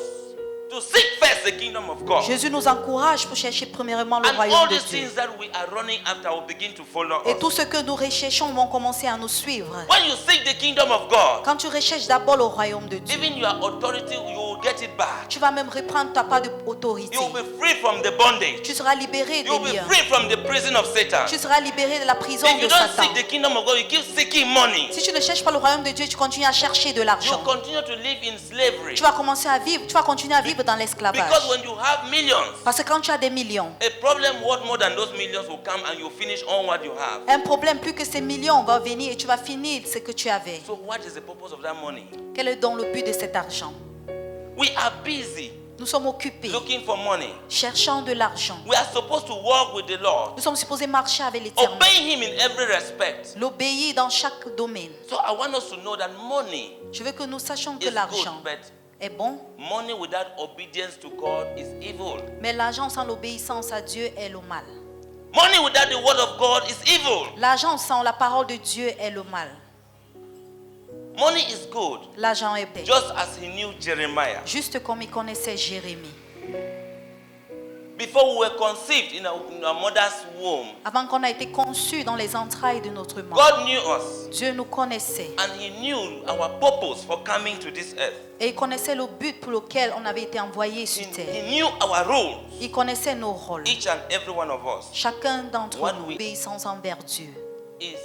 to seek first the kingdom of God. Jésus nous encourage pour chercher premièrement le And all royaume de these Dieu. things that we are running after will begin to follow Et us. tout ce que nous recherchons vont commencer à nous suivre. When you seek the kingdom of God, Quand tu recherches d'abord le royaume de Dieu, even your authority, you will get it back. tu vas même reprendre ta part d'autorité. You will be free from the bondage. Tu seras libéré You will des be liens. free from the prison of Satan. Tu seras libéré de la prison If de you don't Satan. seek the kingdom of God, you keep seeking money. Si tu ne cherches pas le royaume de Dieu, tu continues à chercher de You l'argent. continue to live in slavery. Tu vas commencer à vivre, tu vas continuer à vivre dans l'esclavage. Because when you have millions, Parce que quand tu as des millions, a problem worth more than those millions will come and you finish all what you have. un problème plus que ces millions va venir et tu vas finir ce que tu avais. So what is the purpose of that money? Quel est donc le but de cet argent? We are busy Nous sommes occupés, looking for money. cherchant de l'argent. We are supposed to walk with the Lord, Nous sommes supposés marcher avec l'Éternel, obeying Him in every respect. l'obéir dans chaque domaine. So I want us to know that money Je veux que nous sachions que is good, l'argent but est bon, Money without obedience to God is evil. mais l'argent sans l'obéissance à Dieu est le mal. Money without the word of God is evil. L'argent sans la parole de Dieu est le mal. Money is good, L'argent est bon. just as he knew Jeremiah. Juste comme il connaissait Jérémie. Before we were conceived in our mother's womb, Avant qu'on ait été conçus dans les entrailles de notre mère, God knew us Dieu nous connaissait. and he knew our purpose for coming to this earth. Et il connaissait le but pour lequel on avait été envoyé sur He terre. knew our roles, Il connaissait nos rôles. each and every one of us. Chacun d'entre What nous, we- obéissance envers Dieu, Is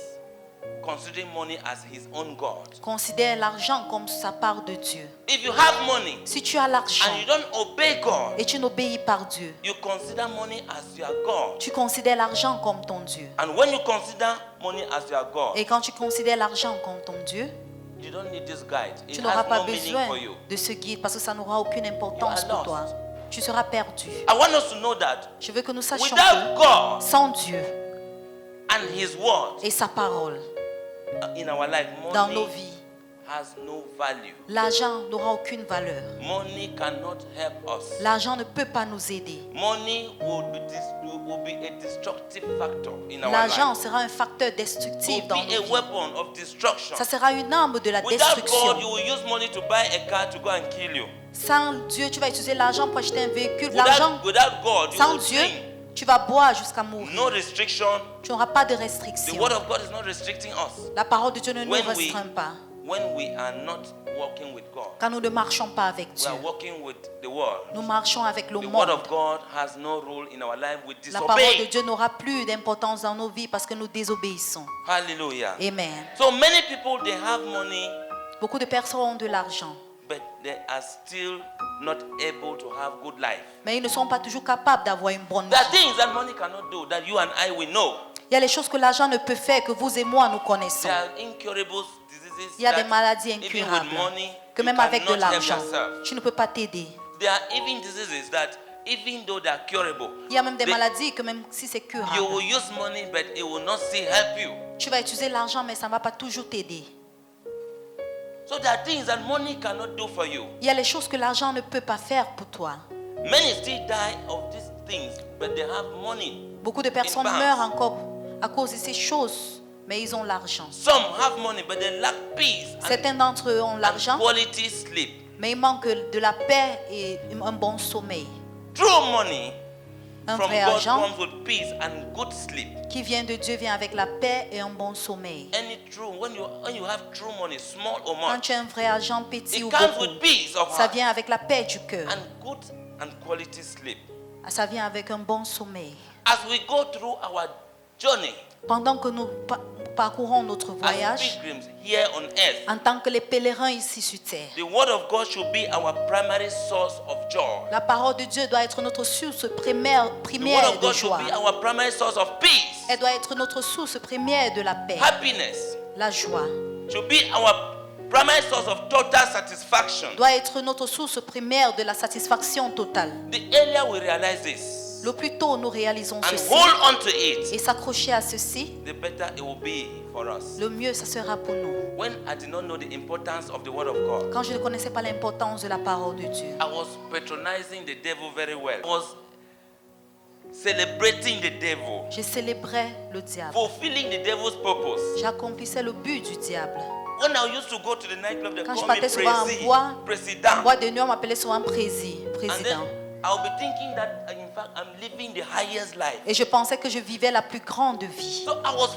considering money as his own God. considère l'argent comme sa part de Dieu. If you have money Si tu as l'argent and you don't obey God, et tu n'obéis pas Dieu, you consider money as your God. tu considères l'argent comme ton Dieu. And when you consider money as your God, Et quand tu considères l'argent comme ton Dieu, you don't need this guide. It tu n'auras has pas no meaning besoin for you. de ce guide parce que ça n'aura aucune importance You are pour toi. lost. Tu seras perdu. I want us to know that Je veux que nous sachions without God que sans Dieu and his word et sa parole in our life, dans nos money vies, has no value. l'argent n'aura aucune valeur. Money cannot help us. L'argent ne peut pas nous aider. Money will be a destructive factor in our L'argent life. sera un facteur It destructif will dans be a nos vies. weapon of destruction. Ça sera une arme de la Without God, you destruction. will use money to buy a car to go and kill you. Sans Dieu, tu vas utiliser l'argent pour acheter un véhicule. L'argent, Without God, you sans will Dieu, drink. tu vas boire jusqu'à mourir. No restriction. Tu n'auras pas de The restriction. word of God is not restricting us. La parole de Dieu ne nous When we, restreint pas. when we are not walking with God, Quand nous ne marchons pas avec we Dieu, are walking with the world. nous marchons avec le The word monde. of God has no role in our life. We La parole de disobey. Dieu n'aura plus d'importance dans nos vies parce que nous désobéissons. Hallelujah. Amen. So many people, they have money, Beaucoup de personnes ont de l'argent, but they are still not able to have good life. mais ils ne sont pas toujours capables d'avoir une bonne There are vie. things that money cannot do that you and I will know. Il y a les choses que l'argent ne peut faire que vous et moi nous connaissons. There are incurable diseases Il y a des that maladies even with incurables money, que you même avec de cannot help l'argent, yourself. tu ne peux pas t'aider. There are even diseases that even though they are curable, Il y a même des they- maladies que même si c'est you will curable, use money but it will not still help you. tu vas utiliser l'argent mais ça ne va pas toujours t'aider. So there are things that money cannot do for you. Il y a les choses que l'argent ne peut pas faire pour toi. Many still die of these things, but they have money. Beaucoup de personnes In banks. meurent encore à cause de ces choses, mais ils ont l'argent. Some have money, but they lack peace Certains d'entre eux ont and l'argent, quality sleep. mais il manque de la paix et un bon sommeil. True money Un from vrai God argent comes with peace and good sleep. qui vient de Dieu vient avec la paix et un bon sommeil. Any true, when you have true money, small or Quand much, tu as un vrai argent petit it ou comes beaucoup, with peace of ça heart vient avec la paix du cœur. and good and quality sleep. Ça vient avec un bon sommeil. As we go through our journey Pendant que nous parcourons notre as voyage, pilgrims here on earth, en tant que les pèlerins ici sur terre, the word of God should be our primary source of joy. la parole de Dieu doit être notre source primaire, The word primaire of de God should joie. be our primary source of peace. Elle doit être notre source primaire de la paix, Happiness la joie. should be our primary source of total satisfaction. Doit être notre source primaire de la satisfaction totale. The earlier we realize this Le plus tôt nous réalisons and ceci hold on to it, et s'accrocher à ceci, the better it will be for us. le mieux ça sera pour nous. When I did not know the importance of the word of God, Quand je ne connaissais pas l'importance de la parole de Dieu, I was patronizing the devil very well. I was celebrating the devil, je célébrais le diable. fulfilling the devil's purpose. J'accomplissais le but du diable. When I used to go to the nightclub, they Quand je call me partais souvent en bois, President. en bois de nuit, on m'appelait souvent And then président. I'll be thinking that in fact I'm living the highest life. Et je pensais que je vivais la plus grande vie. So I was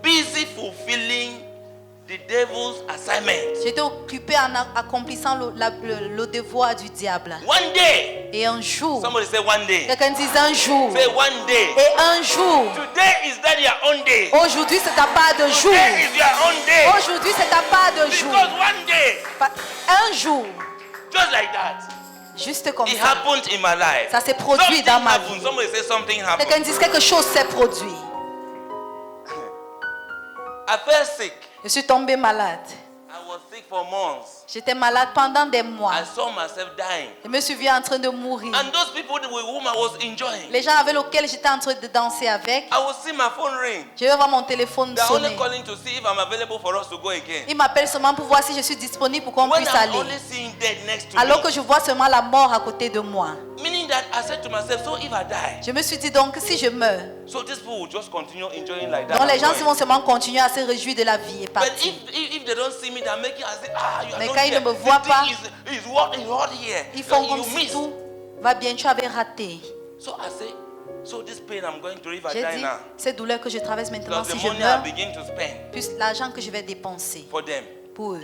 busy fulfilling the devil's assignment. J'étais occupée en accomplissant le devoir du diable. One day, Et un jour, somebody say one day. quelqu'un disait un jour, Say one day. et un jour, Today is that your own day. aujourd'hui c'est ta part de jour. Today is your own day. Aujourd'hui c'est ta part de jour. Because one day, Un jour, just like that, juste comme it ça. happened in my life. Ça s'est produit Something dans ma happened. vie. Somebody say something happened. Quelqu'un dit quelque chose s'est produit. I felt sick. Je suis tombée malade. I was was sick for months. J'étais malade pendant des mois. I saw myself dying. Je me suis vue en train de mourir. And those people with whom I was enjoying, Les gens avec lesquels j'étais en train de danser avec, I would see my phone ring. je vais voir mon téléphone They're only sonner. calling to see if I'm available for us to go again. Ils m'appellent seulement pour voir si je suis disponible pour qu'on When puisse I'm aller. only seeing death next to Alors me. que je vois seulement la mort à côté de moi. Meaning that I said to myself, so if I die, Je me suis dit donc si je meurs, so these people will just continue enjoying like that. donc les I'm gens going. vont seulement continuer à se réjouir de la vie et But partir. if they don't see me, they're making I say, you are Mais not quand ils here. ne me voient The pas, thing is hot here. Ils font You comme si missed. tout va bien, tu avais raté. So I say, so this pain I'm going through if I J'ai die dit, now, cette douleur que je traverse maintenant, because si the je money I meurs, begin to spend plus l'argent que je vais dépenser for them, pour eux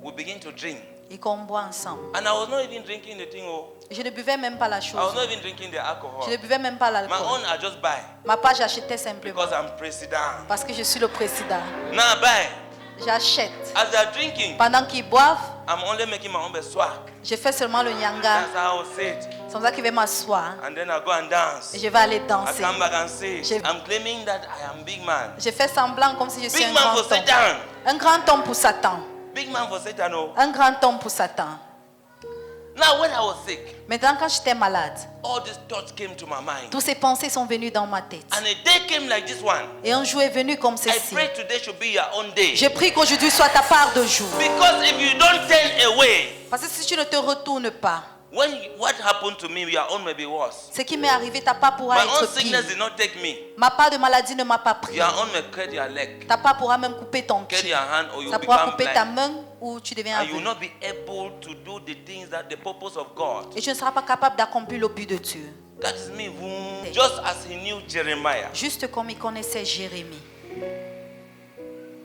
we begin to drink. et qu'on boit ensemble. And I was not even drinking the thing. Je ne buvais même pas la I was chose. not even drinking the alcohol. Je ne buvais même pas My own l'alcool. I just buy Ma part, j'achetais simplement because I'm president. parce que je suis le président. Now I buy. J'achète. As they're drinking, Pendant qu'ils boivent, I'm only making my own best swag. je fais seulement le nyanga. That's how I will sit. C'est comme ça que je vais m'asseoir And then I go and dance. et je vais aller I danser. come back and say, Je- I'm claiming that I am big man. Je fais semblant comme si je suis Big un man grand for homme. Satan. Un grand homme pour Satan. Big man for Satan. Oh. Un grand homme pour Satan. Now when I was sick, Maintenant, quand j'étais malade, all these thoughts came to my mind. toutes ces pensées sont venues dans ma tête. And a day came like this one. Et un jour est venu comme I ceci. pray today should be your own day. Je prie qu'aujourd'hui soit ta part de jour. Because if you don't turn away, Parce que si tu ne te retournes pas, what happened to me, your own may be worse. ce qui m'est arrivé, ta part pourra My own être pire. sickness did not take me. Ma part de maladie ne m'a pas pris. Your own may cut your leg, Ta part pourra même couper ton cut pied. your hand, or you Ça pourra become couper ta blind. main ou tu deviens And you will aveugle. not be able to do the things that the purpose of God. Et tu ne seras pas capable d'accomplir le but de Dieu. That is me. Just as he knew Jeremiah. Juste comme il connaissait Jérémie.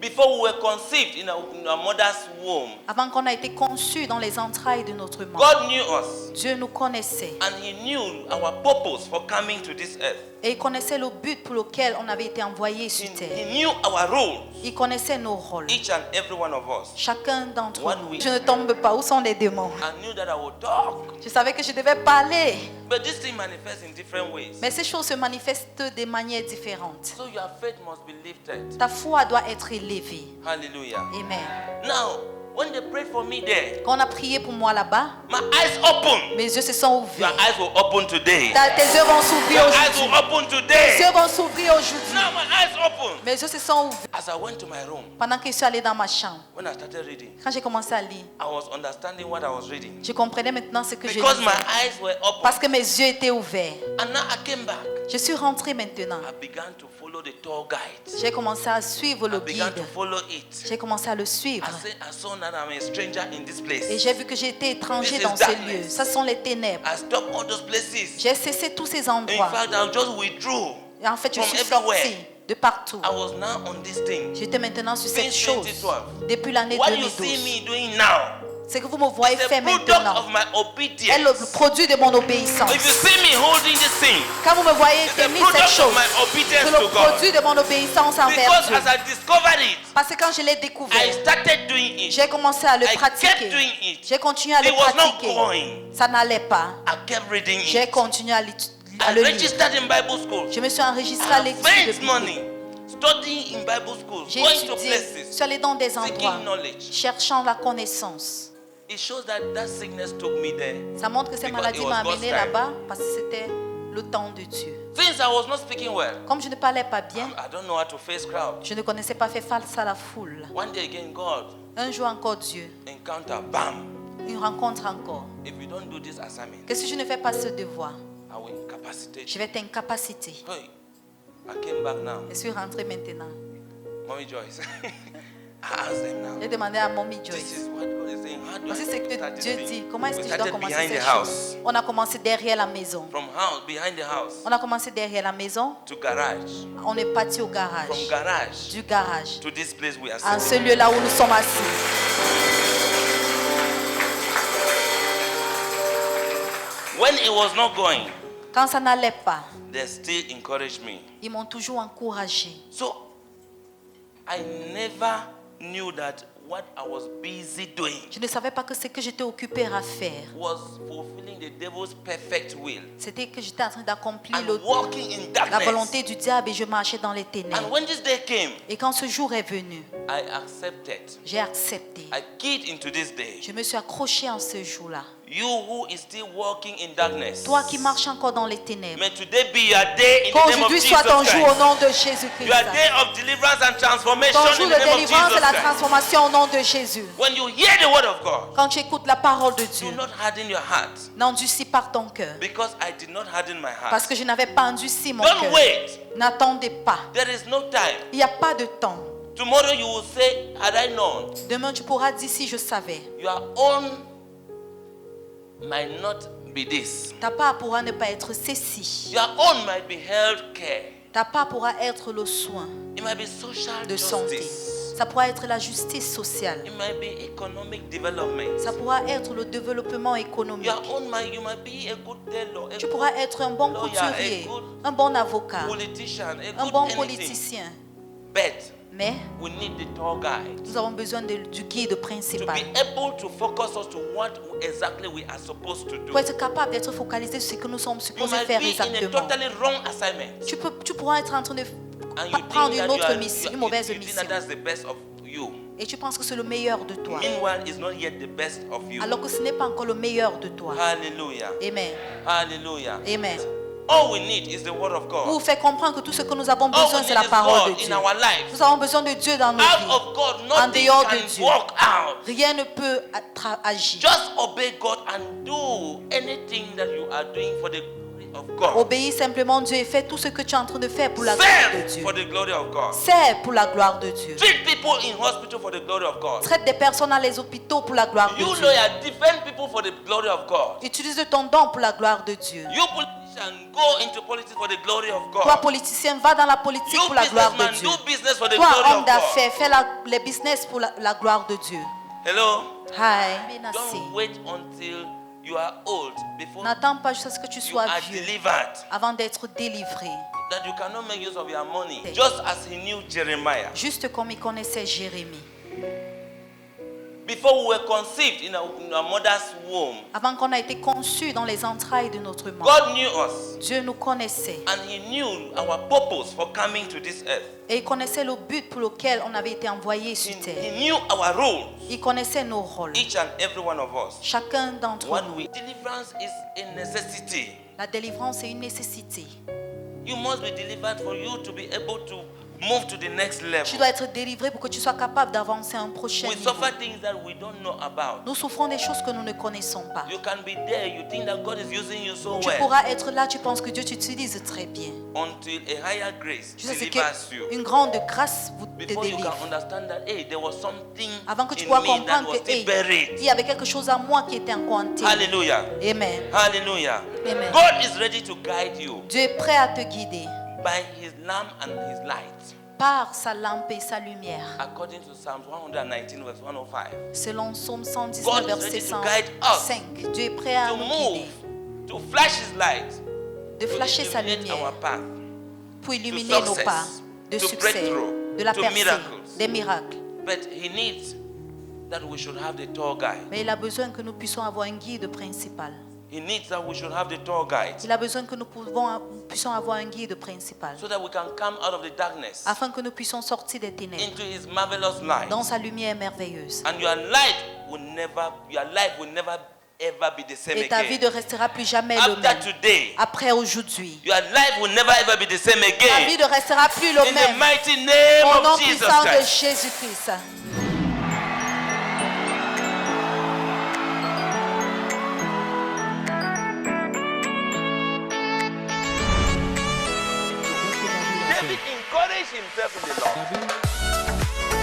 Before we were conceived in our mother's womb, Avant qu'on ait été conçus dans les entrailles de notre mère, God knew us. Dieu nous connaissait. And he knew our purpose for coming to this earth. Et il connaissait le but pour lequel on avait été envoyé sur He terre. knew our roles, Il connaissait nos rôles. each and every one of us. Chacun d'entre What nous. we- Je ne tombe pas. Où sont les démons? I knew that I would talk. Je savais que je devais parler. But this thing manifests in different ways. Mais ces choses se manifestent de manière différente. So your faith must be lifted. Ta foi doit être élevée. Hallelujah. Amen. Now, when they prayed for me there, Quand on a prié pour moi là-bas, my eyes opened. mes yeux se sont Your ouverts. eyes will open today. Tes yeux vont s'ouvrir Your eyes aujourd'hui. will open Tes today. yeux vont s'ouvrir aujourd'hui. Now my eyes open. Mes yeux se sont ouverts. As I went to my room, Pendant que je suis allée dans ma chambre, when I started reading, quand j'ai commencé à lire, I was understanding what I was reading. je comprenais maintenant ce que je Because my lisais. eyes were open. Parce que mes yeux étaient ouverts. And now I came back. Je suis rentrée maintenant. I began to follow the tour guide. J'ai commencé à suivre I le began guide. to follow it. J'ai commencé à le suivre. I saw that I'm a stranger in this Et place. j'ai vu que j'étais étranger This is dans ces darkness. lieux. Ça sont les ténèbres. I stopped all those places. J'ai cessé tous ces In endroits. fact, I just withdrew. Et en fait, je from suis everywhere. sortie de partout. I was now on this thing. J'étais maintenant sur cette Since chose 2012. depuis l'année What you see 2012. me doing now C'est que vous me voyez is a faire product maintenant. of my Est le obedience. produit de mon obéissance. If you see me holding this thing, Quand vous me voyez it's a tenir cette product chose, of my c'est obedience le to God. produit de mon obéissance envers Because Dieu. as I discovered it, Parce que quand je l'ai I découvert, started doing it. j'ai commencé à le I kept pratiquer. doing it. J'ai continué à le It was not pratiquer. going. Ça n'allait pas. I kept reading J'ai it. continué à I le lire. registered in Bible school. Je me suis enregistrée à I l'étude spent biblique. money studying in Bible school, J'ai going to étudié, je places, suis allée dans des endroits, seeking knowledge. cherchant la connaissance. It shows that that sickness took me there. Ça montre que cette Because maladie it was m'a God's amené time. là-bas parce que c'était le temps de Dieu. Since I was not speaking well, Comme je ne parlais pas bien, I don't know how to face crowd. je ne connaissais pas faire face à la foule. One day again, God Un jour encore Dieu, encounter, bam. une rencontre encore. If you don't do this assignment, Que si je ne fais pas ce devoir, I will incapacitate je you. vais t'incapaciter. Hey, I came back now. Je suis rentrée maintenant. Mommy Joyce, I asked them now. J'ai demandé à Mommy This Joyce. is what God is saying. How do I Voici ce start que this Dieu thing? dit. Comment est-ce We que je dois started commencer behind the cette house. chose? On a commencé derrière la maison. From house, behind the house, On a commencé derrière la maison. to garage. On est parti au garage. From garage Du garage. to this place we are En ce sitting. lieu-là où nous sommes assis. When it was not going, Quand ça n'allait pas, they still encouraged me. ils m'ont toujours encouragé. So I never knew that what I was busy doing Je ne savais pas que ce que j'étais occupé à faire, was fulfilling the devil's perfect will c'était que j'étais en train d'accomplir and walking in la darkness. volonté du diable et je marchais dans les And ténèbres. when this day came, Et quand ce jour est venu, I accepted. j'ai accepté. I keyed into this day. Je me suis accroché en ce jour-là. You who is still walking in darkness, Toi qui marches encore dans les ténèbres, may today be your day in the name of qu'aujourd'hui Jesus soit ton jour au Christ. nom de Jésus-Christ. Your day of deliverance and transformation Ton in jour the de name of délivrance et Jesus la Christ. transformation au nom de Jésus. When you hear the word of God, Quand tu écoutes la parole de Dieu, do not harden your heart, n'endurcis pas ton cœur. because I did not harden my Parce heart. que je n'avais pas endurci mon Don't cœur. wait. N'attendez pas. There is no time. Il n'y a pas de temps. Tomorrow you will say, had I known, Demain, tu pourras dire si je savais. your own might not be this. Ta part pourra ne pas être ceci. Your own might be health care. Ta part pourra être le soin It might be social de santé. justice. Ça pourra être la justice sociale. It might be economic development. Ça pourra être le développement économique. Your own might, you might be a good tailor, a Tu good pourras être un bon lawyer, couturier, a good un bon avocat, politician, a un good bon anything. politicien. But Mais we need the tour guide nous avons besoin du guide to principal be able to focus us to what exactly we are supposed to do. pour être capable d'être focalisé sur ce que nous sommes You supposés might faire be in a exactement. totally wrong assignment, Tu pourras être en train de and you prendre think une that autre mission, une mauvaise you think mission. that that's the best of you. Et tu penses que c'est le meilleur de toi. Meanwhile, it's not yet the best of you. Alors que ce n'est pas encore le meilleur de toi. Hallelujah. Amen. Hallelujah. Amen. All we need is the word of Vous God. fait comprendre que tout ce que nous avons All we besoin, need c'est la is parole de God in Dieu. our life. Nous avons besoin de Dieu dans nos Out vies. of God, En nothing dehors de can Dieu, walk out. rien ne peut agir. Just obey God and do anything that you are doing for the glory of God. Obéis simplement Dieu et fais tout ce que tu es en train de faire pour la gloire de Serve Dieu. for the glory of God. Sers pour la gloire de Dieu. Treat people in hospital for the glory of God. Traite des personnes dans les hôpitaux pour la gloire de You Dieu. lawyer, defend people for the glory of God. Utilise ton don pour la gloire de Dieu. You politician, go into politics for the glory of Toi, God. politicien, va dans la politique You pour la gloire de businessman, Dieu. do business for the Toi, glory homme of God. d'affaires, fais les business pour la gloire de Dieu. Hello? Hi. Don't wait until you are old before N'attends pas jusqu'à ce que tu you sois are vieux delivered. avant d'être délivré. That you cannot make use of your money. Just as he knew Jeremiah. Juste comme il connaissait Jérémie. Before we were conceived in our mother's womb, Avant qu'on ait été conçu dans les entrailles de notre mère. God knew us. Dieu nous connaissait. And he knew our purpose for coming to this earth. Et il connaissait le but pour lequel on avait été envoyé sur He terre. knew our roles, Il connaissait nos rôles. each and every one of us. Chacun d'entre What nous. we deliverance is a necessity. La délivrance est une nécessité. You must be delivered for you to be able to move to the next Tu level. dois être délivré pour que tu sois capable d'avancer à un prochain We niveau. suffer things that we don't know about. Nous souffrons des choses que nous ne connaissons pas. You can be there, you think that God is using you so Tu well, pourras être là, tu penses que Dieu t'utilise très bien. until a higher grace Tu sais, c'est delivers you. qu'une grande grâce vous te Before you délivre. can understand that, hey, there was something Avant que tu in puisses me that comprendre was que still hey, buried. il y avait quelque chose à moi qui était encore enterré. Hallelujah. Amen. Hallelujah. Amen. God is ready to guide you Dieu est prêt à te guider by his lamp and his light. par sa lampe et sa lumière. According to Psalms 119, verse 105. Selon Psaume God 119, is verset ready to guide us 105, Dieu est prêt à To nous move, guider, to flash his light, de to flasher sa illuminate our lumière path. pour illuminer to nos success, pas, de to succès, breakthrough, de la to percée, miracles. des miracles. But he needs that we should have the tour guide. Mais il a besoin que nous puissions avoir un guide principal. He needs that we should have the tour guide Il a besoin que nous puissions avoir un guide principal so that we can come out of the darkness afin que nous puissions sortir des ténèbres into his marvelous light. dans sa lumière merveilleuse. And your life will never ever be the same Et ta vie ne again. restera plus jamais le After même. today, Après aujourd'hui, your life will never ever be the same ta vie again. ne restera plus le In the même. mighty name Au nom of Jesus puissant de Christ. Jésus-Christ. David encouraged himself in the Lord.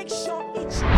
make sure each